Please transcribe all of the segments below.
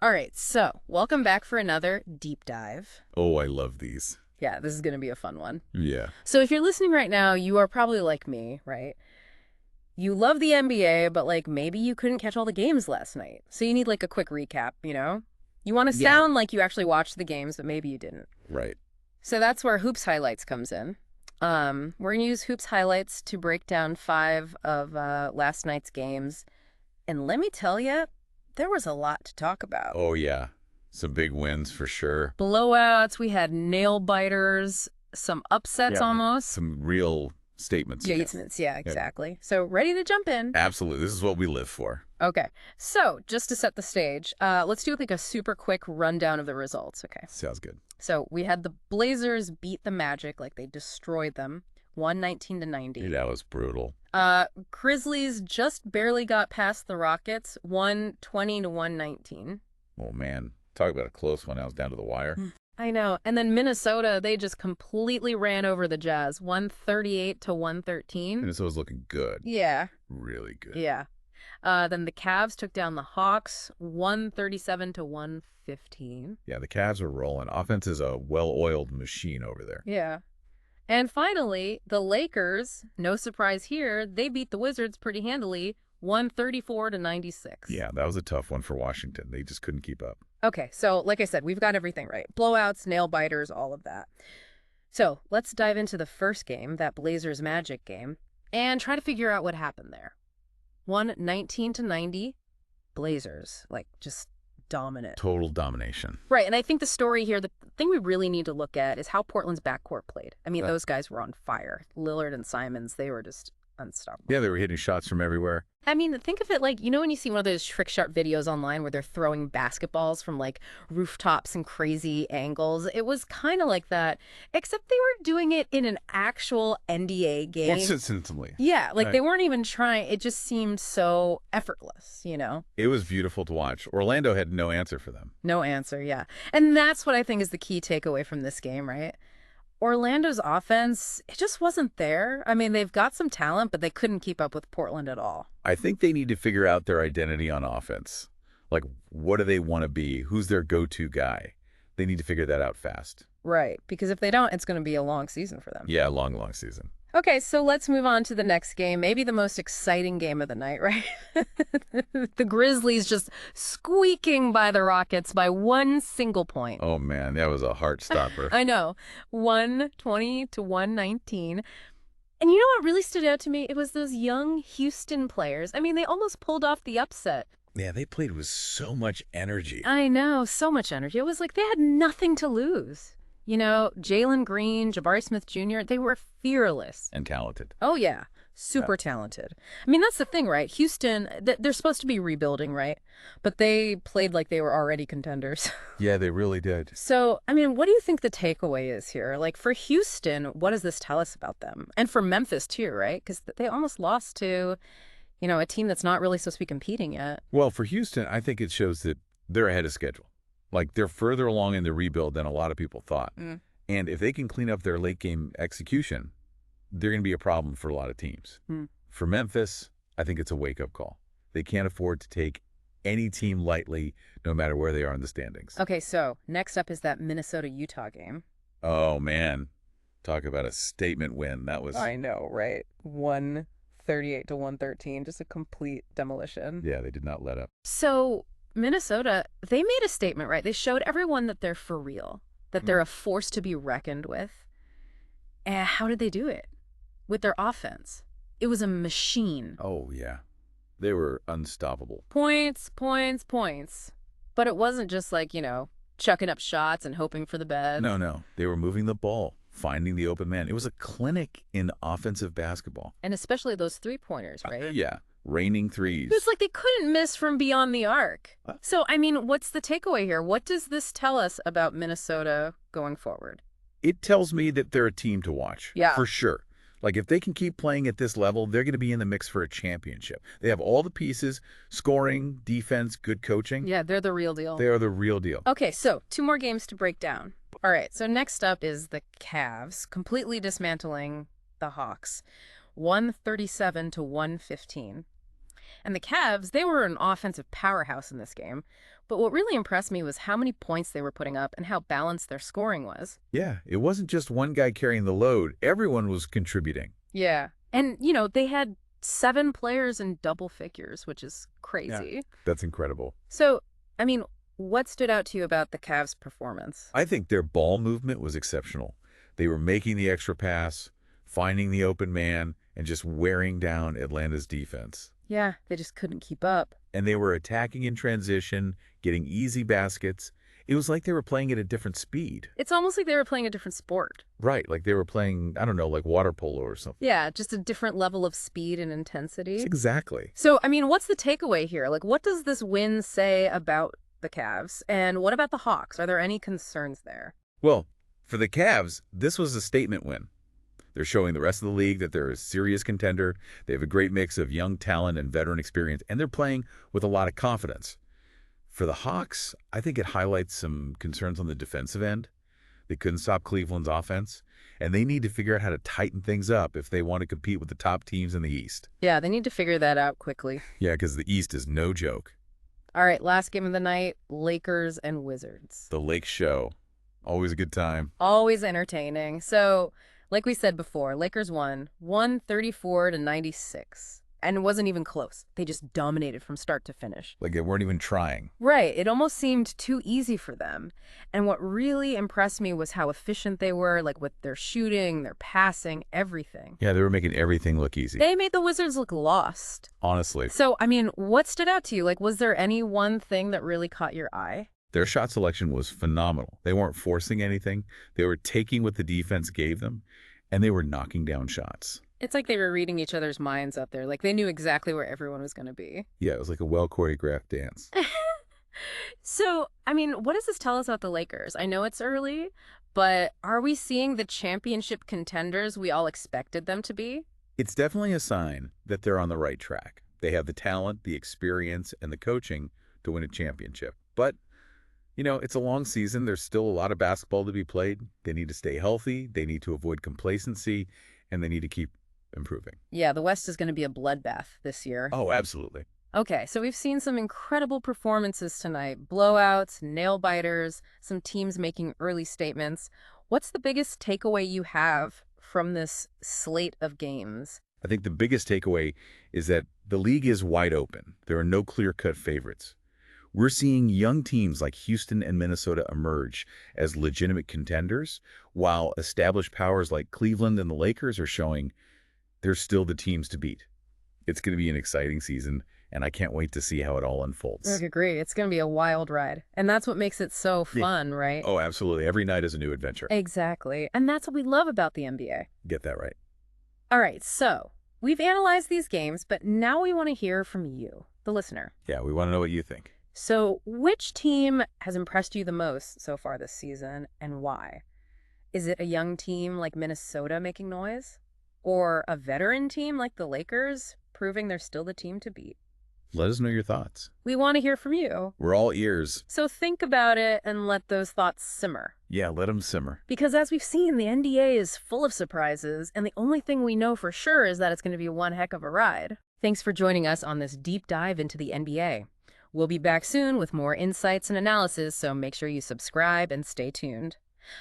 All right, so welcome back for another deep dive. Oh, I love these. Yeah, this is going to be a fun one. Yeah. So if you're listening right now, you are probably like me, right? You love the NBA, but like maybe you couldn't catch all the games last night. So you need like a quick recap, you know? You want to Yeah. sound like you actually watched the games, but maybe you didn't. Right. So that's where Hoops Highlights comes in. We're going to use Hoops Highlights to break down 5 of last night's games. And let me tell you, there was a lot to talk about. Oh, yeah. Some big wins for sure. Blowouts, we had nail biters, some upsets Yeah. almost. Some real statements. Statements, yeah, exactly. So ready to jump in. Absolutely. This is what we live for. Okay, so just to set the stage, let's do like a super quick rundown of the results, okay? Sounds good. So we had the Blazers beat the Magic, like they destroyed them, 119-90. Yeah, that was brutal. Grizzlies just barely got past the Rockets, 120-119. Oh, man. Talk about a close one. I was down to the wire. I know. And then Minnesota, they just completely ran over the Jazz, 138-113. Minnesota's looking good. Yeah. Really good. Yeah. Then the Cavs took down the Hawks, 137-115. Yeah, the Cavs are rolling. Offense is a well-oiled machine over there. Yeah. And finally, the Lakers, no surprise here, they beat the Wizards pretty handily, 134-96. Yeah, that was a tough one for Washington. They just couldn't keep up. Okay, so like I said, we've got everything right. Blowouts, nail biters, all of that. So let's dive into the first game, that Blazers Magic game, and try to figure out what happened there. 119-90, Blazers, like just dominant. Total domination. Right, and I think the story here, the thing we really need to look at is how Portland's backcourt played. I mean, those guys were on fire. Lillard and Simons, they were just unstoppable. Yeah, they were hitting shots from everywhere. I mean, think of it like, you know when you see one of those trick shot videos online where they're throwing basketballs from like rooftops and crazy angles? It was kind of like that, except they were doing it in an actual NBA game. Consistently. Yeah, like Right. they weren't even trying. It just seemed so effortless, you know? It was beautiful to watch. Orlando had no answer for them. No answer, yeah. And that's what I think is the key takeaway from this game, right? Orlando's offense, it just wasn't there. I mean, they've got some talent, but they couldn't keep up with Portland at all. I think they need to figure out their identity on offense. Like, what do they want to be? Who's their go-to guy? They need to figure that out fast. Right, because if they don't, it's going to be a long season for them. Yeah, long, long season. Okay, so let's move on to the next game, maybe the most exciting game of the night, right? The Grizzlies just squeaking by the Rockets by one single point. Oh, man, that was a heart stopper. I know, 120-119. And you know what really stood out to me? It was those young Houston players. I mean, they almost pulled off the upset. Yeah, they played with so much energy. I know, so much energy. It was like they had nothing to lose. You know, Jalen Green, Jabari Smith Jr., they were fearless. And talented. Oh, yeah. Super talented. I mean, that's the thing, right? Houston, they're supposed to be rebuilding, right? But they played like they were already contenders. Yeah, they really did. So, I mean, what do you think the takeaway is here? Like, for Houston, what does this tell us about them? And for Memphis, too, right? Because they almost lost to, you know, a team that's not really supposed to be competing yet. Well, for Houston, I think it shows that they're ahead of schedule. Like, they're further along in the rebuild than a lot of people thought. Mm. And if they can clean up their late-game execution, they're going to be a problem for a lot of teams. Mm. For Memphis, I think it's a wake-up call. They can't afford to take any team lightly, no matter where they are in the standings. Okay, so next up is that Minnesota-Utah game. Oh, man. Talk about a statement win. That was... I know, right? 138-113, just a complete demolition. Yeah, they did not let up. So Minnesota, they made a statement, right? They showed everyone that they're for real, that they're a force to be reckoned with. And how did they do it? With their offense. It was a machine. Oh, yeah. They were unstoppable. Points, points, points. But it wasn't just like, you know, chucking up shots and hoping for the best. No. They were moving the ball, finding the open man. It was a clinic in offensive basketball. And especially those three-pointers, right? Yeah. Raining threes. It's like they couldn't miss from beyond the arc. So, I mean, what's the takeaway here? What does this tell us about Minnesota going forward? It tells me that they're a team to watch. Yeah. For sure. Like, if they can keep playing at this level, they're going to be in the mix for a championship. They have all the pieces, scoring, defense, good coaching. Yeah, they're the real deal. They are the real deal. Okay, so 2 more games to break down. All right, so next up is the Cavs, completely dismantling the Hawks, 137-115. And the Cavs, they were an offensive powerhouse in this game, But what really impressed me was how many points they were putting up and how balanced their scoring was. Yeah, it wasn't just one guy carrying the load. Everyone was contributing. Yeah. And, they had 7 players in double figures, which is Yeah, crazy. that's incredible. So, what stood out to you about the Cavs' performance? I think their ball movement was exceptional. They were making the extra pass, finding the open man, and just wearing down Atlanta's defense. Yeah, they just couldn't keep up. And they were attacking in transition, getting easy baskets. It was like they were playing at a different speed. It's almost like they were playing a different sport. Right, like they were playing, I don't know, like water polo or something. Yeah, just a different level of speed and intensity. Exactly. So, what's the takeaway here? Like, what does this win say about the Cavs? And what about the Hawks? Are there any concerns there? Well, for the Cavs, this was a statement win. They're showing the rest of the league that they're a serious contender. They have a great mix of young talent and veteran experience, and they're playing with a lot of confidence. For the Hawks, I think it highlights some concerns on the defensive end. They couldn't stop Cleveland's offense, and they need to figure out how to tighten things up if they want to compete with the top teams in the East. Yeah, they need to figure that out quickly. Yeah, because the East is no joke. All right, last game of the night, Lakers and Wizards. The Lake Show. Always a good time. Always entertaining. So, like we said before, Lakers won 134-96. And it wasn't even close. They just dominated from start to finish. Like they weren't even trying. Right. It almost seemed too easy for them. And what really impressed me was how efficient they were, like with their shooting, their passing, everything. Yeah, they were making everything look easy. They made the Wizards look lost. Honestly. So, what stood out to you? Like, was there any one thing that really caught your eye? Their shot selection was phenomenal. They weren't forcing anything. They were taking what the defense gave them, and they were knocking down shots. It's like they were reading each other's minds out there. Like, they knew exactly where everyone was going to be. Yeah, it was like a well-choreographed dance. So, what does this tell us about the Lakers? I know it's early, but are we seeing the championship contenders we all expected them to be? It's definitely a sign that they're on the right track. They have the talent, the experience, and the coaching to win a championship. But, it's a long season. There's still a lot of basketball to be played. They need to stay healthy. They need to avoid complacency, and they need to keep improving. Yeah, the West is going to be a bloodbath this year. Oh, absolutely. Okay, so we've seen some incredible performances tonight. Blowouts, nail-biters, some teams making early statements. What's the biggest takeaway you have from this slate of games? I think the biggest takeaway is that the league is wide open. There are no clear-cut favorites. We're seeing young teams like Houston and Minnesota emerge as legitimate contenders, while established powers like Cleveland and the Lakers are showing they're still the teams to beat. It's going to be an exciting season, and I can't wait to see how it all unfolds. I agree. It's going to be a wild ride. And that's what makes it so fun, right? Oh, absolutely. Every night is a new adventure. Exactly. And that's what we love about the NBA. Get that right. All right, so we've analyzed these games, but now we want to hear from you, the listener. Yeah, we want to know what you think. So which team has impressed you the most so far this season, and why? Is it a young team like Minnesota making noise? Or a veteran team like the Lakers proving they're still the team to beat? Let us know your thoughts. We want to hear from you. We're all ears. So think about it and let those thoughts simmer. Yeah, let them simmer. Because as we've seen, the NBA is full of surprises, and the only thing we know for sure is that it's going to be one heck of a ride. Thanks for joining us on this deep dive into the NBA. We'll be back soon with more insights and analysis, so make sure you subscribe and stay tuned.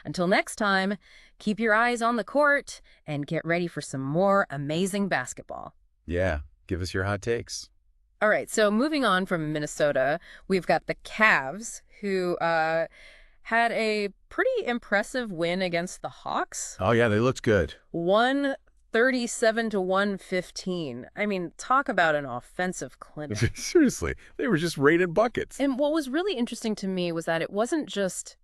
Until next time, keep your eyes on the court and get ready for some more amazing basketball. Yeah, give us your hot takes. All right, so moving on from Minnesota, we've got the Cavs, who had a pretty impressive win against the Hawks. Oh, yeah, they looked good. 137-115. Talk about an offensive clinic. Seriously, they were just raining buckets. And what was really interesting to me was that it wasn't just,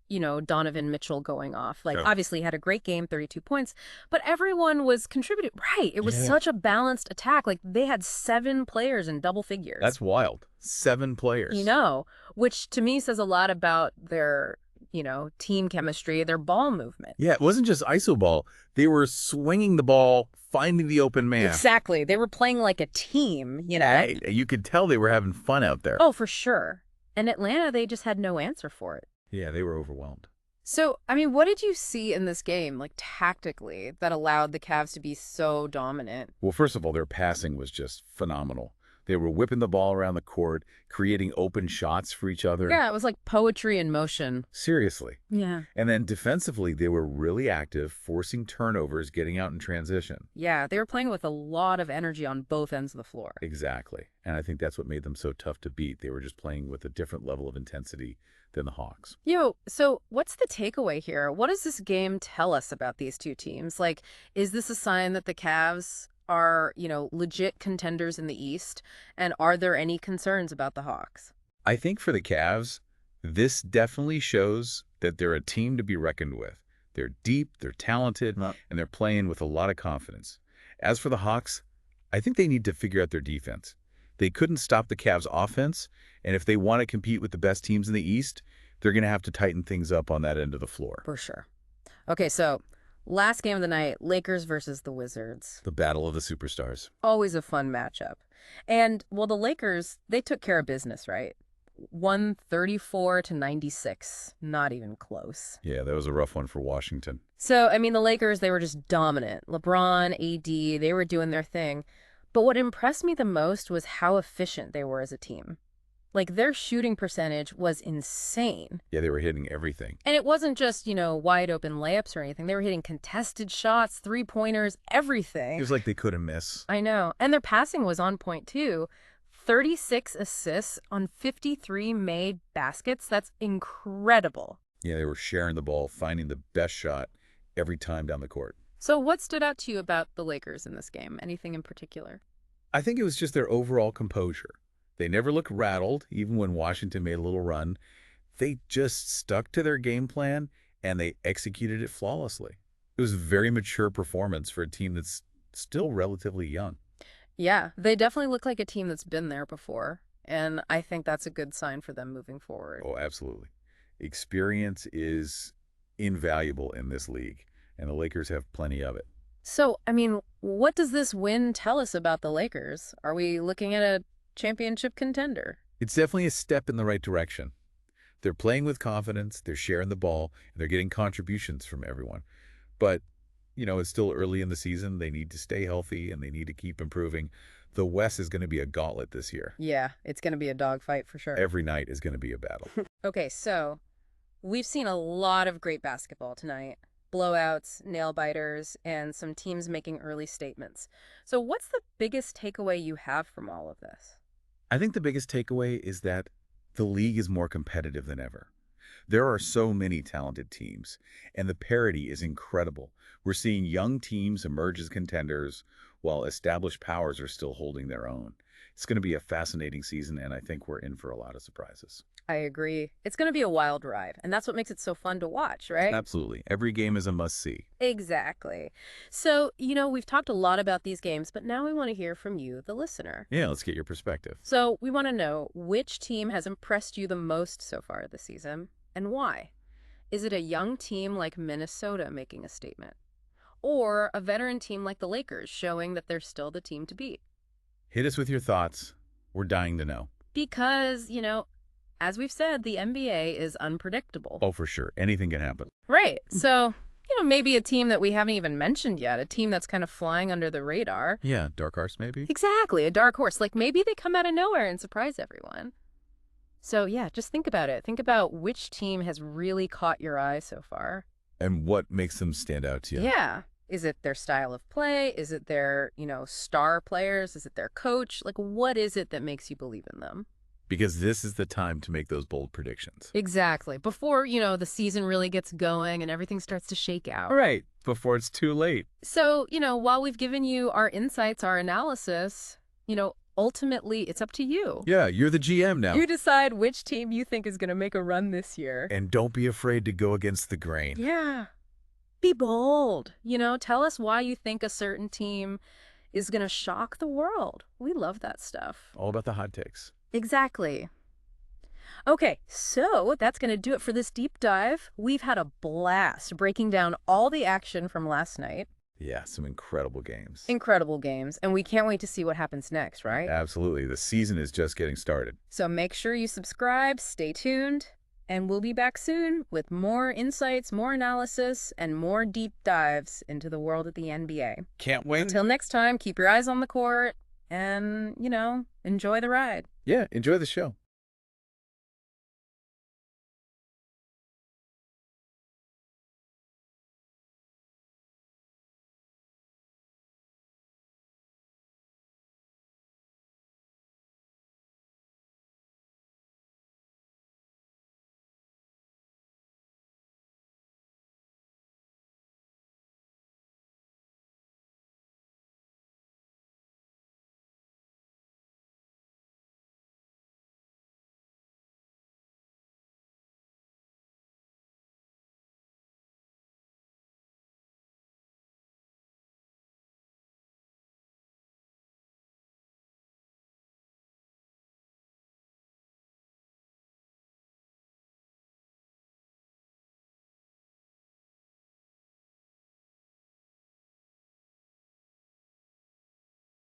Donovan Mitchell going off. No. Obviously he had a great game, 32 points, but everyone was contributing. Right. It was Yeah. such a balanced attack. They had 7 players in double figures. That's wild. 7 players. Which to me says a lot about their, team chemistry, their ball movement. Yeah, it wasn't just iso ball. They were swinging the ball, finding the open man. Exactly. They were playing like a team, Hey, you could tell they were having fun out there. Oh, for sure. And Atlanta, they just had no answer for it. Yeah, they were overwhelmed. So, what did you see in this game, tactically, that allowed the Cavs to be so dominant? Well, first of all, their passing was just phenomenal. They were whipping the ball around the court, creating open shots for each other. Yeah, it was like poetry in motion. Seriously. Yeah. And then defensively, they were really active, forcing turnovers, getting out in transition. Yeah, they were playing with a lot of energy on both ends of the floor. Exactly. And I think that's what made them so tough to beat. They were just playing with a different level of intensity than the Hawks. So what's the takeaway here? What does this game tell us about these two teams? Like, is this a sign that the Cavs are, legit contenders in the East? And are there any concerns about the Hawks? I think for the Cavs, this definitely shows that they're a team to be reckoned with. They're deep, they're talented, and they're playing with a lot of confidence. As for the Hawks, I think they need to figure out their defense. They couldn't stop the Cavs' offense, and if they want to compete with the best teams in the East, they're going to have to tighten things up on that end of the floor. For sure. Okay, so last game of the night, Lakers versus the Wizards. The battle of the superstars. Always a fun matchup. And, well, the Lakers, they took care of business, right? 134-96. Not even close. Yeah, that was a rough one for Washington. So, I mean, the Lakers, they were just dominant. LeBron, AD, they were doing their thing. But what impressed me the most was how efficient they were as a team. Like, their shooting percentage was insane. Yeah, they were hitting everything. And it wasn't just, wide open layups or anything. They were hitting contested shots, three-pointers, everything. It was like they couldn't miss. I know. And their passing was on point, too. 36 assists on 53 made baskets. That's incredible. Yeah, they were sharing the ball, finding the best shot every time down the court. So what stood out to you about the Lakers in this game? Anything in particular? I think it was just their overall composure. They never looked rattled, even when Washington made a little run. They just stuck to their game plan, and they executed it flawlessly. It was a very mature performance for a team that's still relatively young. Yeah, they definitely look like a team that's been there before, and I think that's a good sign for them moving forward. Oh, absolutely. Experience is invaluable in this league, and the Lakers have plenty of it. So, I mean, what does this win tell us about the Lakers? Are we looking at a championship contender? It's definitely a step in the right direction. They're playing with confidence, they're sharing the ball, and they're getting contributions from everyone. But, it's still early in the season. They need to stay healthy, and they need to keep improving. The West is going to be a gauntlet this year. Yeah, it's going to be a dogfight for sure. Every night is going to be a battle. Okay, so we've seen a lot of great basketball tonight. Blowouts, nail-biters, and some teams making early statements. So what's the biggest takeaway you have from all of this? I think the biggest takeaway is that the league is more competitive than ever. There are so many talented teams, and the parity is incredible. We're seeing young teams emerge as contenders, while established powers are still holding their own. It's going to be a fascinating season, and I think we're in for a lot of surprises. I agree. It's going to be a wild ride, and that's what makes it so fun to watch, right? Absolutely. Every game is a must-see. Exactly. So, we've talked a lot about these games, but now we want to hear from you, the listener. Yeah, let's get your perspective. So we want to know, which team has impressed you the most so far this season, and why? Is it a young team like Minnesota making a statement? Or a veteran team like the Lakers showing that they're still the team to beat? Hit us with your thoughts. We're dying to know. Because, as we've said, the NBA is unpredictable. Oh, for sure. Anything can happen. Right. So, maybe a team that we haven't even mentioned yet, a team that's kind of flying under the radar. Yeah, dark horse maybe. Exactly, a dark horse. Like, maybe they come out of nowhere and surprise everyone. So, yeah, just think about it. Think about which team has really caught your eye so far. And what makes them stand out to you? Yeah. Is it their style of play? Is it their, star players? Is it their coach? Like, what is it that makes you believe in them? Because this is the time to make those bold predictions. Exactly. Before, the season really gets going and everything starts to shake out. All right. Before it's too late. So, while we've given you our insights, our analysis, ultimately it's up to you. Yeah, you're the GM now. You decide which team you think is going to make a run this year. And don't be afraid to go against the grain. Yeah. Be bold. Tell us why you think a certain team is going to shock the world. We love that stuff. All about the hot takes. Exactly. Okay, so that's going to do it for this deep dive. We've had a blast breaking down all the action from last night. Yeah, some incredible games. Incredible games. And we can't wait to see what happens next, right? Absolutely. The season is just getting started. So make sure you subscribe, stay tuned, and we'll be back soon with more insights, more analysis, and more deep dives into the world of the NBA. Can't wait. Until next time, keep your eyes on the court and, enjoy the ride. Yeah, enjoy the show.